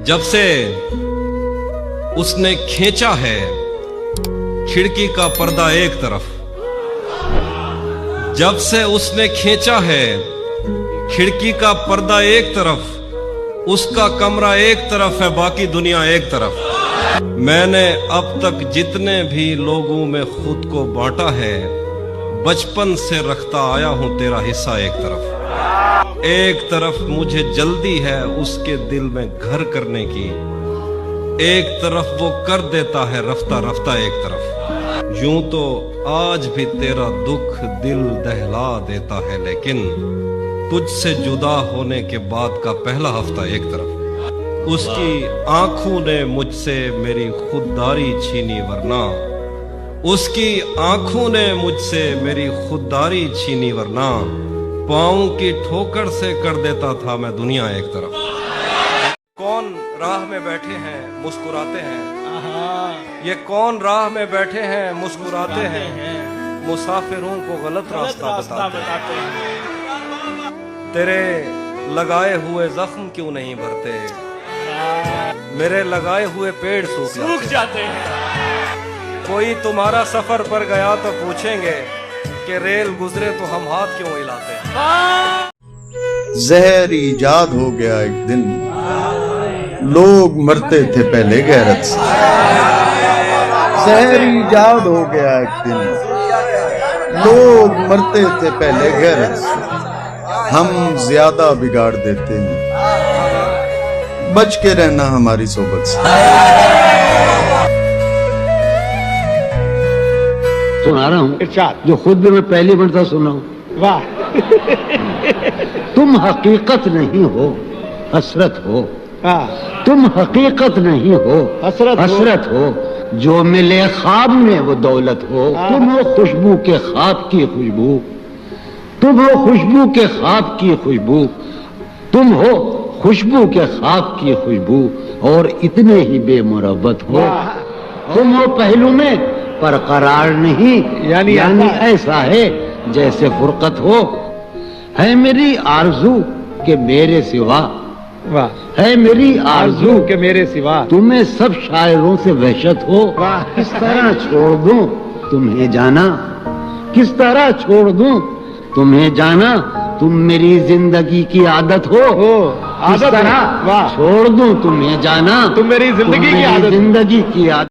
جب سے اس نے کھینچا ہے کھڑکی کا پردہ ایک طرف، جب سے اس نے کھینچا ہے کھڑکی کا پردہ ایک طرف، اس کا کمرہ ایک طرف ہے باقی دنیا ایک طرف۔ میں نے اب تک جتنے بھی لوگوں میں خود کو بانٹا ہے، بچپن سے رکھتا آیا ہوں تیرا حصہ ایک طرف۔ ایک طرف مجھے جلدی ہے اس کے دل میں گھر کرنے کی، ایک طرف وہ کر دیتا ہے رفتہ رفتہ ایک طرف۔ یوں تو آج بھی تیرا دکھ دل دہلا دیتا ہے، لیکن تجھ سے جدا ہونے کے بعد کا پہلا ہفتہ ایک طرف۔ اس کی آنکھوں نے مجھ سے میری خودداری چھینی، ورنہ اس کی آنکھوں نے مجھ سے میری خودداری چھینی، ورنہ پاؤں کی ٹھوکر سے کر دیتا تھا میں دنیا ایک طرف۔ کون راہ میں بیٹھے ہیں مسکراتے ہیں، یہ کون راہ میں بیٹھے ہیں مسکراتے ہیں، مسافروں کو غلط راستہ بتاتے ہیں۔ تیرے لگائے ہوئے زخم کیوں نہیں بھرتے، میرے لگائے ہوئے پیڑ سوکھ جاتے ہیں۔ کوئی تمہارا سفر پر گیا تو پوچھیں گے کہ ریل گزرے تو ہم ہاتھ کیوں ہلاتے ہیں۔ زہر ایجاد ہو گیا ایک دن، لوگ مرتے تھے پہلے غیرت سے۔ زہر ایجاد ہو گیا ایک دن، لوگ مرتے تھے پہلے غیرت سے۔ ہم زیادہ بگاڑ دیتے ہیں، بچ کے رہنا ہماری صحبت سے۔ سنا رہا ہوں جو خود بھی میں پہلی مرتبہ سنا ہوں۔ واہ! تم حقیقت نہیں ہو، حسرت ہو۔ ہاں، تم حقیقت نہیں ہو، حسرت ہو۔ جو ملے خواب میں وہ دولت ہو۔ تم ہو خوشبو کے خواب کی خوشبو، تم ہو خوشبو کے خواب کی خوشبو، تم ہو خوشبو کے خواب کی خوشبو، اور اتنے ہی بے مربت ہو۔ تم ہو پہلو میں پر قرار نہیں، یعنی ایسا ہے جیسے فرقت ہو۔ ہے میری آرزو کہ میرے سوا، واہ! ہے میری آرزو کہ میرے سوا تمہیں سب شاعروں سے وحشت ہو۔ کس طرح چھوڑ دوں تمہیں جانا، کس طرح چھوڑ دوں تمہیں جانا، تم میری زندگی کی عادت ہو۔ کس طرح چھوڑ دوں تمہیں جانا، تم میری زندگی کی عادت۔ زندگی کی عادت۔